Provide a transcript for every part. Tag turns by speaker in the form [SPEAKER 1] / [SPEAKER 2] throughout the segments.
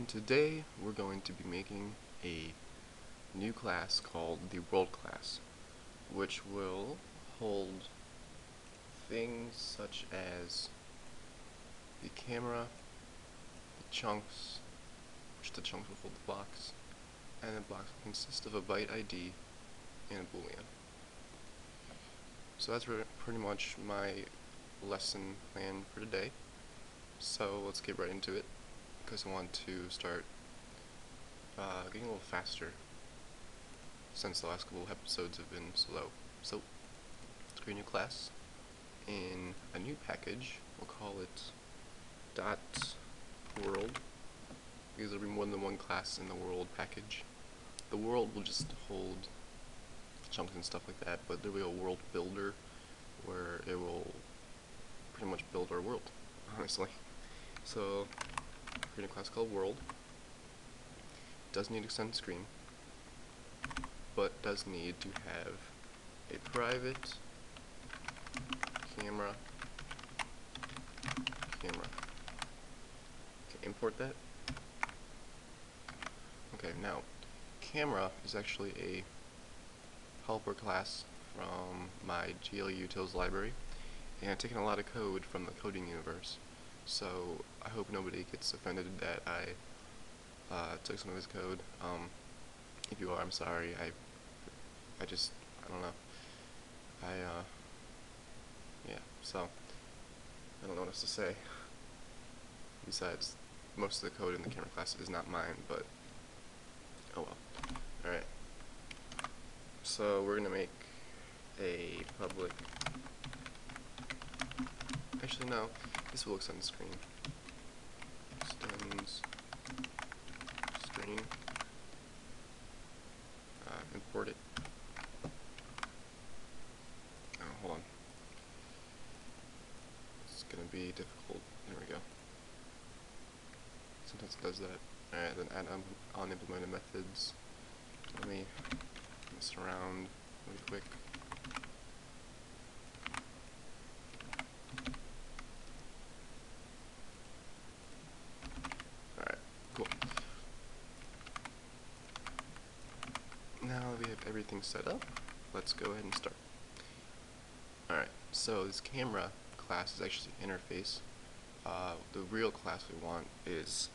[SPEAKER 1] And today we're going to be making a new class called the world class, which will hold things such as the camera, the chunks, which the chunks will hold the blocks, and the blocks will consist of a byte ID and a boolean. So that's pretty much my lesson plan for today. So let's get right into it, because I want to start getting a little faster since the last couple of episodes have been slow. So let's create a new class in a new package. We'll call it .world, because there'll be more than one class in the world package. The world will just hold chunks and stuff like that, but there'll be a world builder where it will pretty much build our world, honestly. So create a class called world. Does need to extend screen, but does need to have a private camera. Okay, import that. Okay, now camera is actually a helper class from my GLUtils library, and I've taken a lot of code from the coding universe, so I hope nobody gets offended that I took some of his code. If you are, I'm sorry. I don't know. Yeah, so I don't know what else to say. Besides, most of the code in the camera class is not mine, but oh well. Alright. So we're gonna make a public. Actually, no. This will extend screen. Extends screen. Import it. Oh, hold on. It's gonna be difficult. There we go. Sometimes it does that. Alright, then add unimplemented methods. Let me mess around really quick. Alright, cool. Now that we have everything set up, let's go ahead and start. Alright, so this camera class is actually the interface. The real class we want is,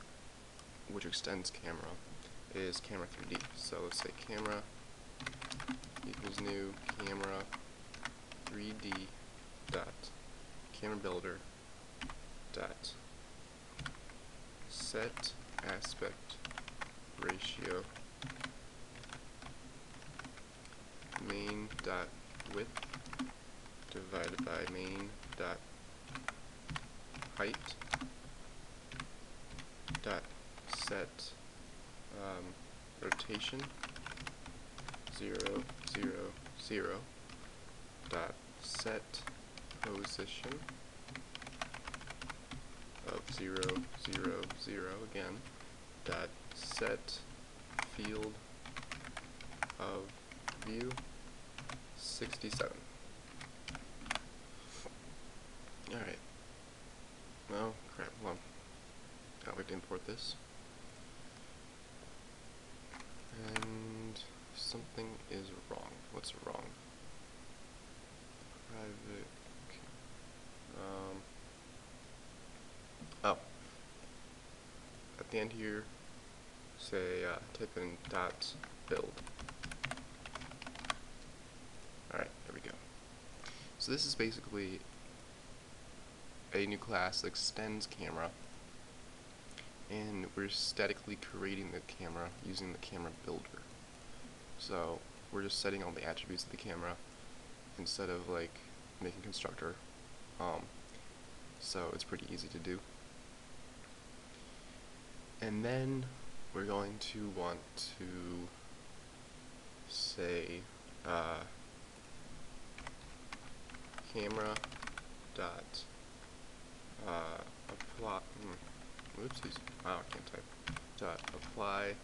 [SPEAKER 1] which extends camera, is camera 3D. So let's say camera equals new camera 3D dot camera builder dot set aspect ratio main dot width divided by main dot height dot set rotation 0, 0, 0 dot set position of 0, 0, 0 again dot set field of view 67. Alright. Oh crap, hold on. Now we have to import this. And something is wrong. What's wrong? Private. Oh. At the end here, say type in dot build. Alright, there we go. So this is basically a new class that extends camera, and we're statically creating the camera using the camera builder. So we're just setting all the attributes of the camera instead of like making constructor. So it's pretty easy to do. And then we're going to want to say camera dot apply. Oopsies. Wow, I can't type. Dot apply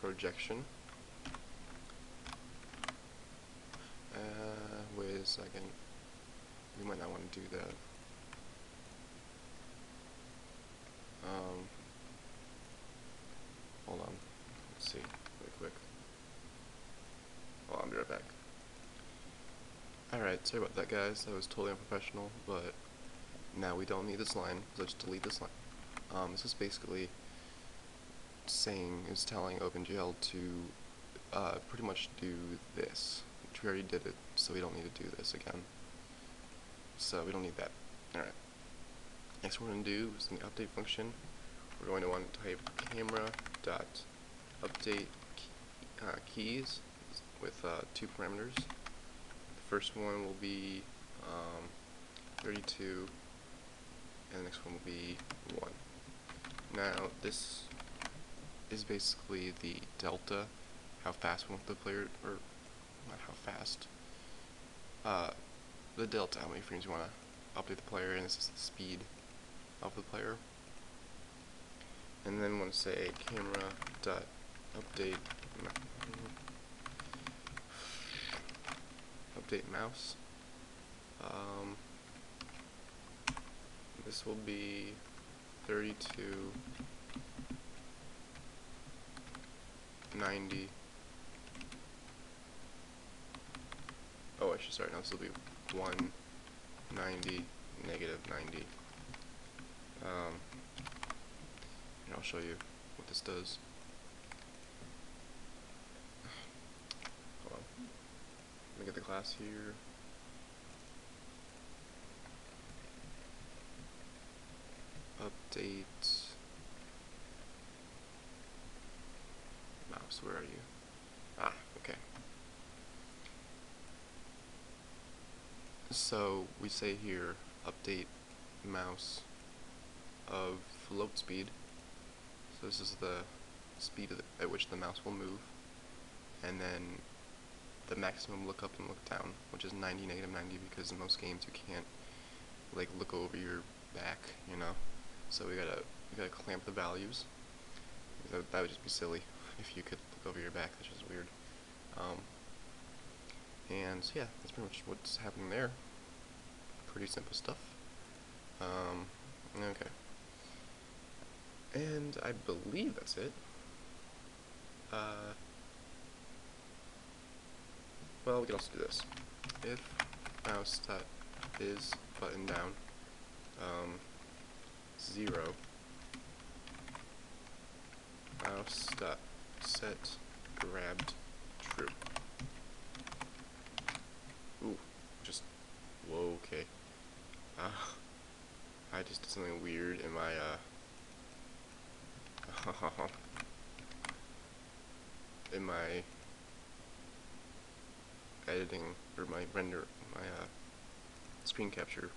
[SPEAKER 1] projection. Wait a second. We might not want to do that. Alright, sorry about that, guys. That was totally unprofessional, but now we don't need this line, so let's delete this line. This is basically telling OpenGL to pretty much do this, which we already did it, so we don't need to do this again. So we don't need that. Alright. Next what we're going to do is in the update function, we're going to want to type camera.update keys with 2 parameters. The first one will be 32, and the next one will be 1. Now this is basically the delta, how fast we want the player, or not how fast, the delta, how many frames you want to update the player, and this is the speed of the player. And then want to say camera.update mouse. This will be 32, 90. Oh, actually, sorry. Now this will be 190, negative 90. And I'll show you what this does. Hold on. Let me get the class here. Update mouse, where are you? Ah, okay. So we say here update mouse of float speed. So this is the speed at which the mouse will move, and then the maximum look up and look down, which is 90, negative 90, because in most games you can't like look over your back, you know. So we gotta clamp the values. That would just be silly if you could look over your back. That's just weird. And so yeah, that's pretty much what's happening there. Pretty simple stuff. Okay. And I believe that's it. Well, we can also do this. If mouse.is button down 0, mouse.set grabbed true. Ooh, just whoa, okay. I just did something weird in my in my editing, or my render, my screen capture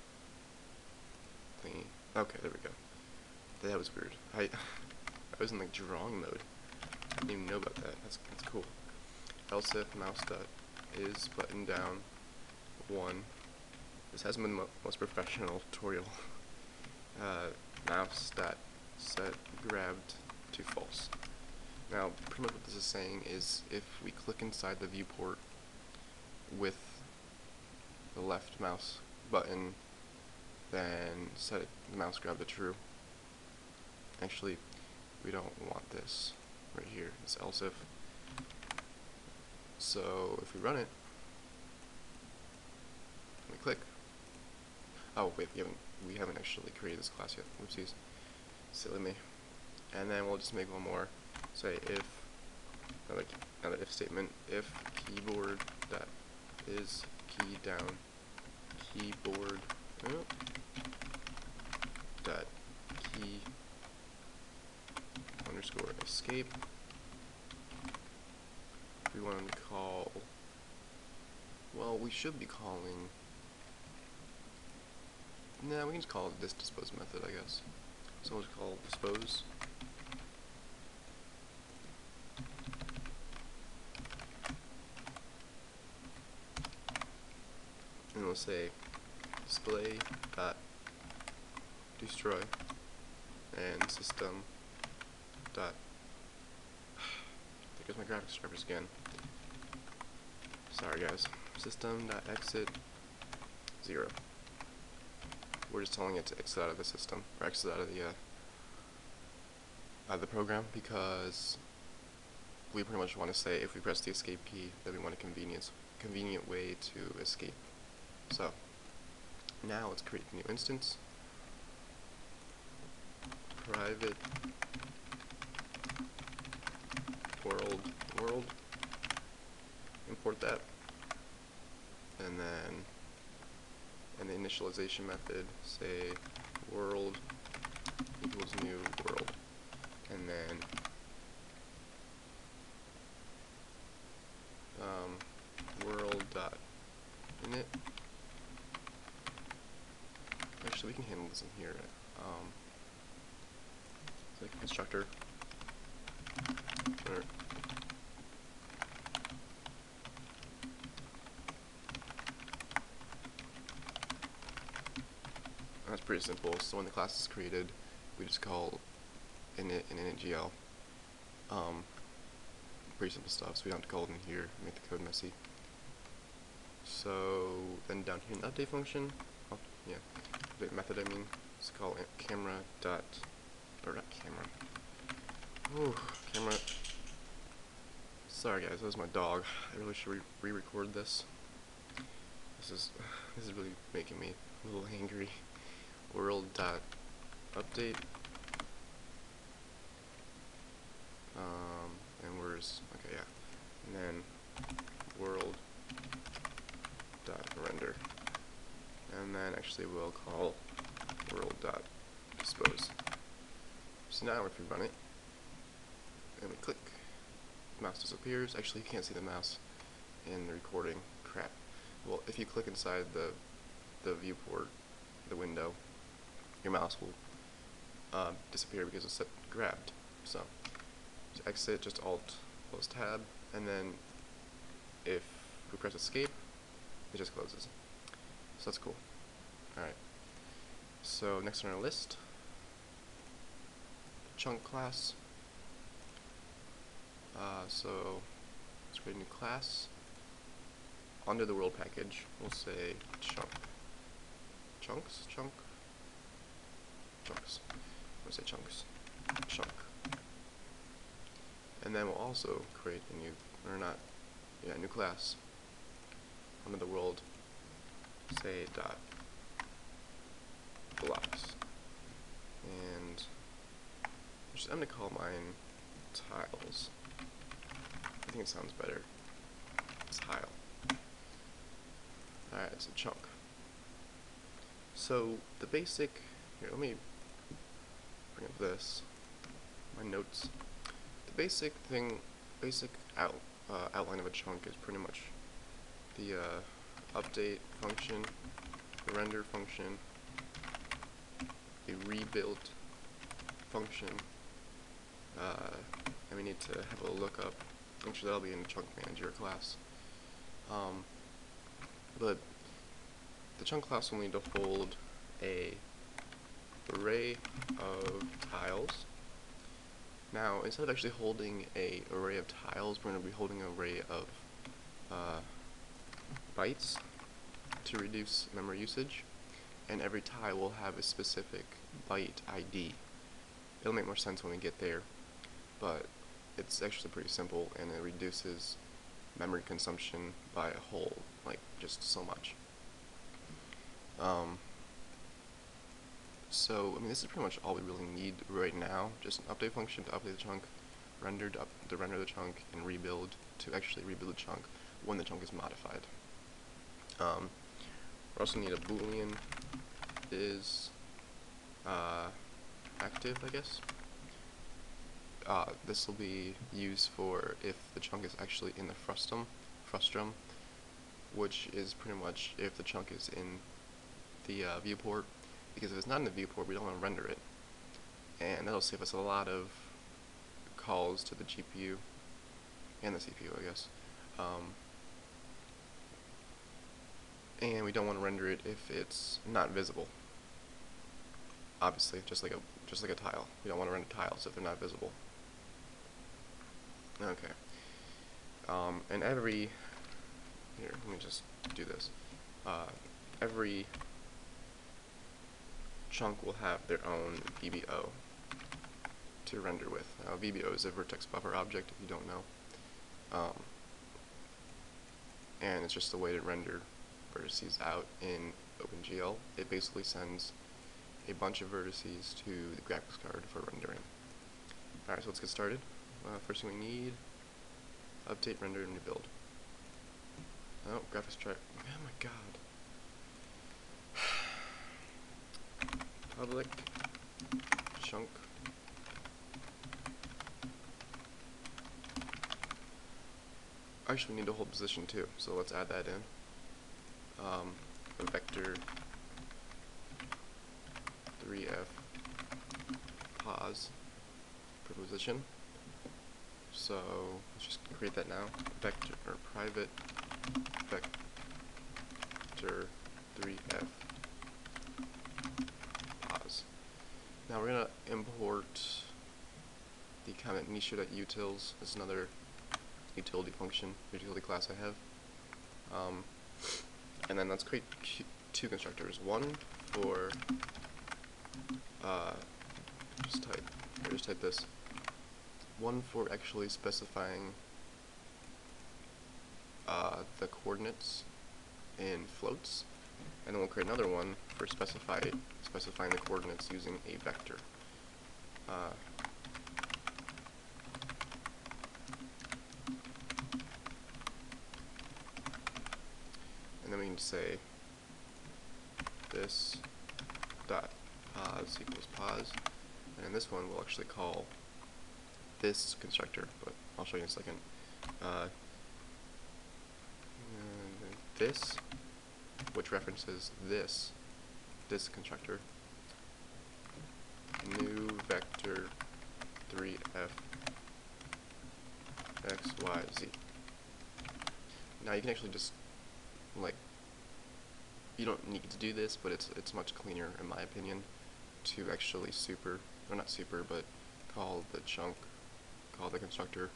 [SPEAKER 1] thingy. Okay, there we go. That was weird. I was in like drawing mode. I didn't even know about that. That's cool. Else if mouse.is button down 1. This hasn't been the most professional tutorial. Mouse.set grabbed to false. Now, pretty much what this is saying is if we click inside the viewport with the left mouse button, then set the mouse grab to true. Actually, we don't want this right here, this else if. So if we run it, we click. Oh wait, we haven't actually created this class yet. Oopsies, silly me. And then we'll just make one more. Say if another if statement. If keyboard dot is key down keyboard dot key underscore escape. We want to call. Well, we should be calling. Nah, we can just call it this dispose method, I guess. So we'll just call dispose. And we'll say display dot destroy and system dot. There goes my graphics drivers again. Sorry guys. System dot exit 0. We're just telling it to exit out of the system, or exit out of the program, because we pretty much want to say if we press the escape key that we want a convenient way to escape So now let's create a new instance. Private world. Import that, and then in the initialization method, say world equals new world, and then world dot init. Actually, we can handle this in here. It's like a constructor. Or that's pretty simple. So when the class is created, we just call init and init.gl. Pretty simple stuff, so we don't have to call it in here, make the code messy. So then down here in the update function, update method, let's call it camera. Sorry guys, that was my dog. I really should re-record this. This is really making me a little angry. World.update. And where's, okay, yeah. And then world.render. And then actually we'll call world.dispose. So now if we run it, and we click, the mouse disappears. Actually, you can't see the mouse in the recording. Crap. Well, if you click inside the viewport, the window, your mouse will disappear because it's grabbed. So to exit, just Alt plus Tab, and then if we press Escape, it just closes. So that's cool. Alright. So next on our list, chunk class. So let's create a new class. Under the world package, we'll say chunk. Chunks? Chunks. We'll say chunks. Chunk. And then we'll also create a new class. Under the world, say dot blocks. And I'm gonna call mine tiles. I think it sounds better. Tile. Alright, it's a chunk. So the basic, here, let me bring up this, my notes. The basic outline of a chunk is pretty much the update function, the render function, the rebuild function, and we need to have a lookup. Actually, that'll be in the chunk manager class. But the chunk class will need to hold a array of tiles. Now, instead of actually holding a array of tiles, we're going to be holding an array of bytes to reduce memory usage, and every tile will have a specific byte ID. It'll make more sense when we get there, but it's actually pretty simple, and it reduces memory consumption by a whole, like, just so much. So, this is pretty much all we really need right now. Just an update function to update the chunk, render to render the chunk, and rebuild to actually rebuild the chunk when the chunk is modified. We also need a boolean is active, I guess. This will be used for if the chunk is actually in the frustum, which is pretty much if the chunk is in the viewport, because if it's not in the viewport, we don't want to render it, and that'll save us a lot of calls to the GPU and the CPU, I guess. And we don't want to render it if it's not visible. Obviously, just like a tile, we don't want to render tiles if they're not visible. Okay. And here, let me just do this. Every chunk will have their own VBO to render with. Now, VBO is a vertex buffer object, if you don't know. And it's just a way to render vertices out in OpenGL, it basically sends a bunch of vertices to the graphics card for rendering. Alright, so let's get started. First thing we need, update, render, and rebuild. Oh, graphics chart. Oh my god. Public chunk actually we need to hold position too, so let's add that in. A vector 3f pause for position. So let's just create that now. Vector or private vector 3f pause. Now we're gonna import the comment niche.utils as another utility function, utility class I have. And then let's create two constructors. One for just type this. One for actually specifying the coordinates in floats, and then we'll create another one for specifying the coordinates using a vector. And then we can say this dot pause equals pause, and in this one we'll actually call this constructor, but I'll show you in a second. This, which references this constructor, new vector 3f x, y, z. Now you can actually just, like, you don't need to do this, but it's much cleaner in my opinion to actually but call the chunk, call the constructor.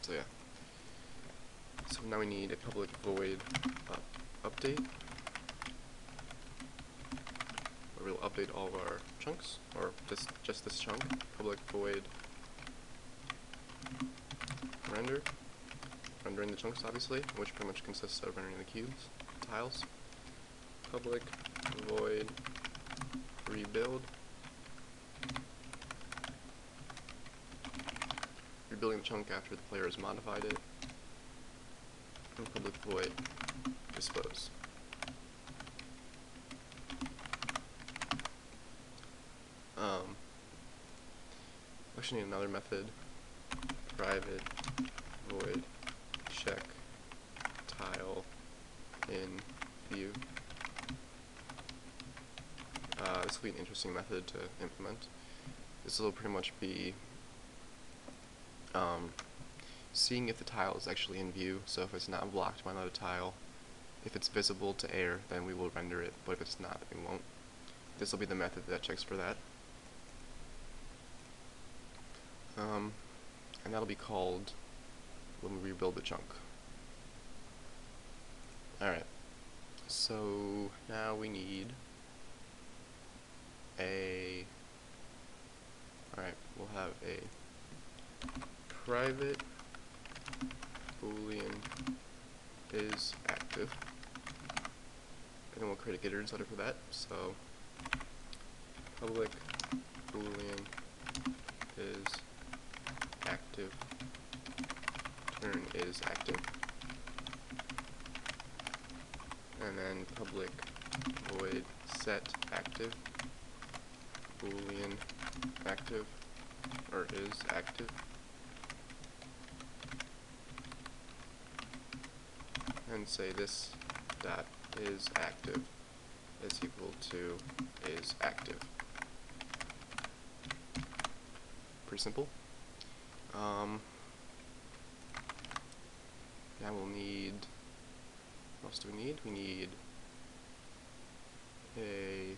[SPEAKER 1] So yeah. So now we need a public void update, where we'll update all of our chunks, or just this chunk. Public void rendering the chunks, obviously, which pretty much consists of rendering the cubes, tiles. Public void rebuild, rebuilding the chunk after the player has modified it. And public void dispose. Actually need another method, private void check tile in view. This will be an interesting method to implement. This will pretty much be seeing if the tile is actually in view. So if it's not blocked by another tile, if it's visible to air, then we will render it, but if it's not, we won't. This will be the method that checks for that. And that'll be called when we rebuild the chunk. Alright, so now we need we'll have a private boolean is active, and then we'll create a getter insider for that. So public boolean is active, turn is active, and then public void set active boolean active, or is active, and say this dot is active is equal to is active. Pretty simple. Now we'll need, what else do we need? We need a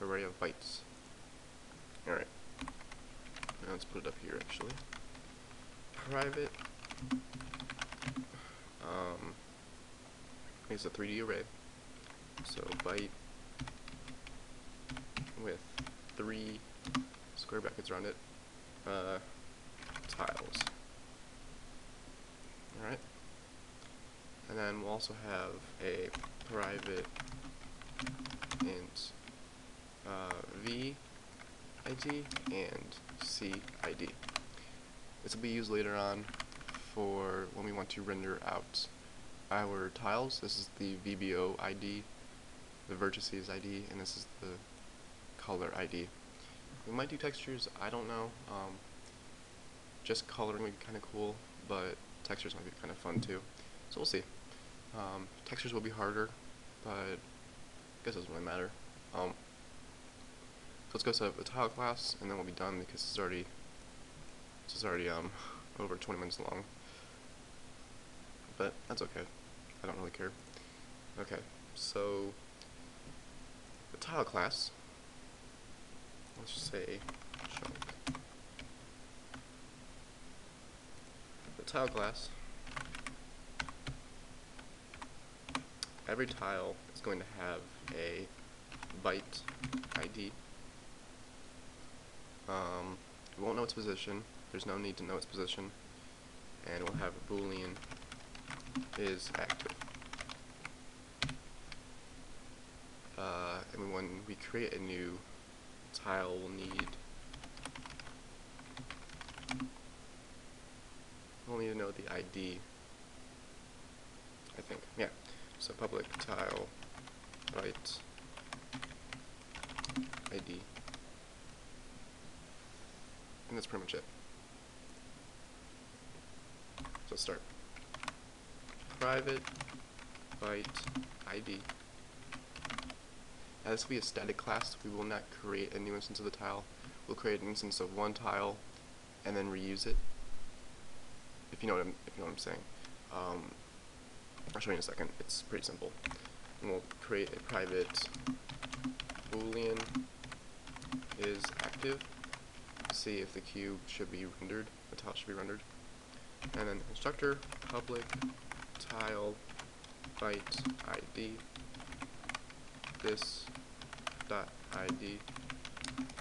[SPEAKER 1] array of bytes. Alright, now let's put it up here actually. Private, it's a 3D array, so byte with 3 square brackets around it, tiles. Alright, And then we'll also have a private int v ID and c ID. This will be used later on for when we want to render out our tiles. This is the VBO ID, the vertices ID, and this is the color ID. We might do textures, I don't know. Just coloring would be kind of cool, but textures might be kind of fun too. So we'll see. Textures will be harder, but I guess it doesn't really matter. So let's go set up the tile class, and then we'll be done because this is already over 20 minutes long. But that's okay. I don't really care. Okay, so the tile class. Let's just say chunk. The tile class. Every tile is going to have a byte ID. We won't know its position. There's no need to know its position. And we'll have a boolean is active. And when we create a new tile, we'll need to know the ID, I think. Yeah. So public tile byte ID. And that's pretty much it. So let's start. Private byte ID. Now this will be a static class. We will not create a new instance of the tile. We'll create an instance of one tile and then reuse it. If you know what I'm saying. I'll show you in a second. It's pretty simple. And we'll create a private boolean is active. See if the cube should be rendered. The tile should be rendered. And then constructor public tile byte ID this dot ID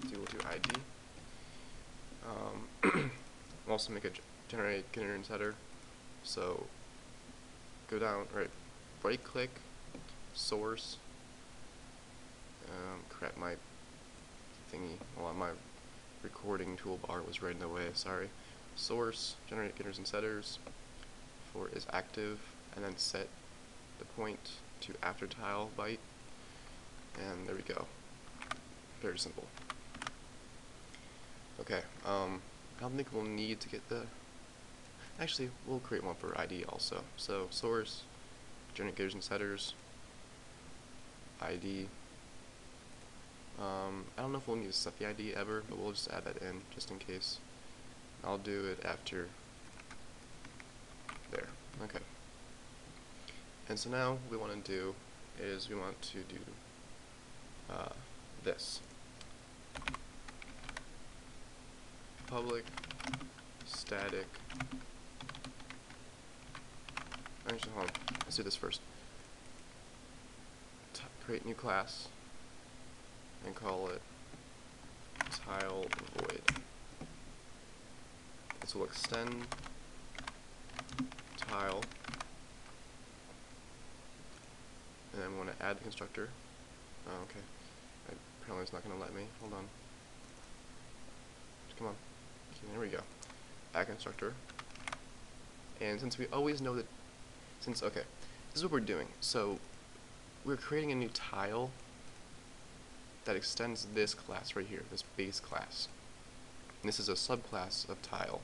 [SPEAKER 1] is equal to ID. We'll also make a generate getter and setter. So go down, right click, source, crap, my thingy, well, my recording toolbar was right in the way, sorry. Source, generate getters and setters for is active, and then set the point to after tile byte, and there we go. Very simple. Okay, I don't think we'll need to get the, actually, we'll create one for ID also. So source, generate getters and setters, ID. I don't know if we'll need to set the ID ever, but we'll just add that in just in case. I'll do it after there. Okay. And so now what we want to do is we want to do this. Public static. Actually, hold on. Let's do this first. Create new class and call it tile void. This will extend tile, and then we want to add the constructor. Oh, okay. Apparently it's not going to let me. Hold on. Come on. Okay, there we go. Add constructor. And since we always know that, okay, this is what we're doing. So we're creating a new tile that extends this class right here, this base class. And this is a subclass of tile.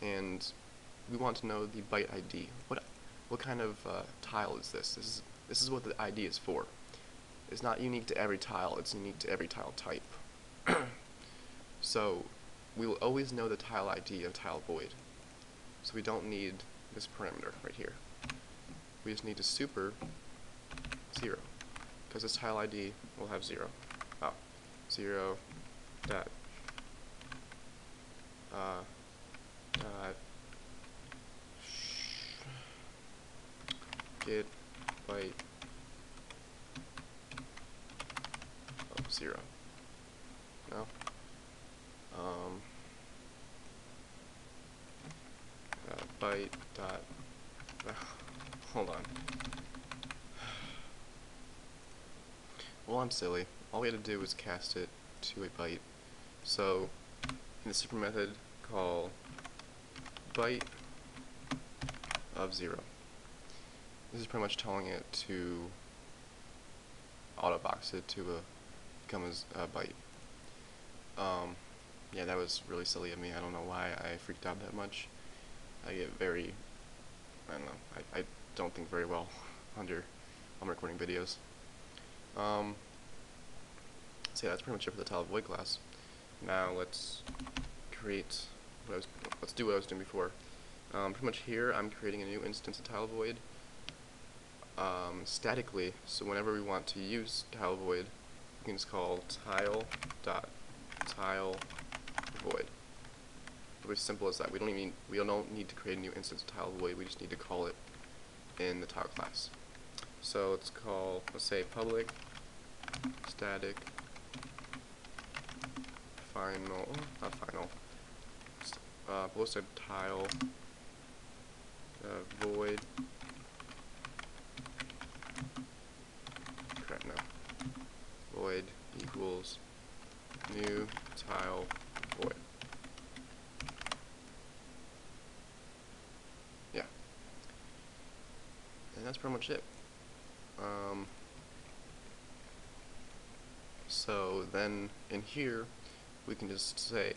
[SPEAKER 1] And we want to know the byte ID. What kind of tile is this? This is what the ID is for. It's not unique to every tile, it's unique to every tile type. So we will always know the tile ID of tile void. So we don't need this parameter right here. We just need to super 0, because this tile ID will have 0. Oh, 0 dot get byte of 0. No. Byte dot hold on. Well, I'm silly. All we had to do was cast it to a byte. So, in the super method, call byte of 0. This is pretty much telling it to auto-box it to become a byte. Yeah, that was really silly of me. I don't know why I freaked out that much. I get very, I don't know, I don't think very well when I'm recording videos. So yeah, that's pretty much it for the tile void class. Now let's create let's do what I was doing before. Pretty much here I'm creating a new instance of tile void statically, so whenever we want to use tile void, we can just call tile.tile void. It's as simple as that. We don't need to create a new instance of tile void. We just need to call it in the tile class. So let's say public static below said tile void. Crap, no. Void equals new tile void. Yeah. And that's pretty much it. So then in here we can just say,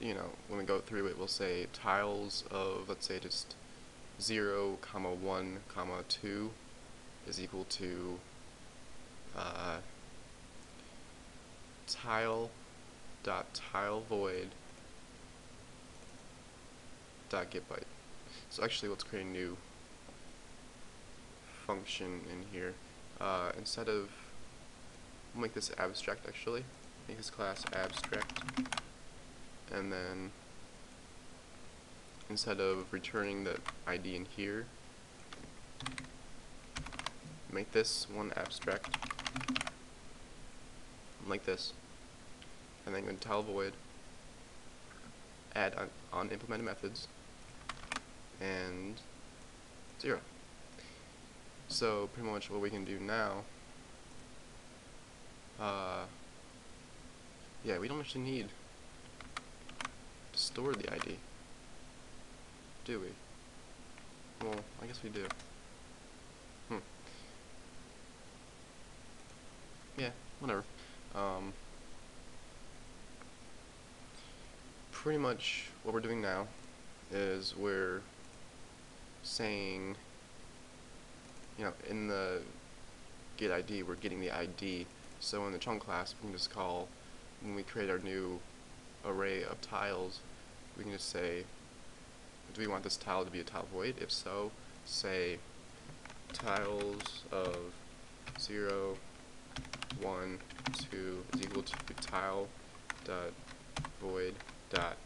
[SPEAKER 1] you know, when we go through it, we'll say tiles of, let's say, just 0, 1, 2 is equal to tile.tileVoid .getByte. So actually, let's create a new function in here. Instead of, we'll make this abstract actually. Make this class abstract, and then instead of returning the ID in here, make this one abstract like this, and then go to tile void, add on implemented methods, and 0. So pretty much what we can do now, yeah, we don't actually need to store the ID, do we? Well, I guess we do. Yeah, whatever. Pretty much what we're doing now is we're saying, you know, in the get ID, we're getting the ID. So in the chunk class, we can just call, when we create our new array of tiles, we can just say, do we want this tile to be a tile void? If so, say tiles of 0, 1, 2 is equal to tile dot void dot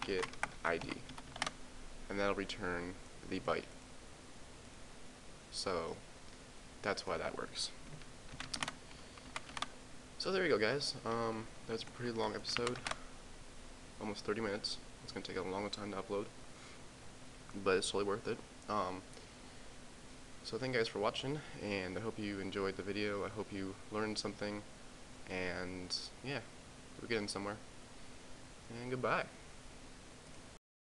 [SPEAKER 1] get ID, and that'll return the byte. So that's why that works. So there you go, guys. That's a pretty long episode, almost 30 minutes. It's gonna take a long time to upload, but it's totally worth it. So thank you guys for watching, and I hope you enjoyed the video. I hope you learned something, and yeah, we're getting somewhere. And goodbye.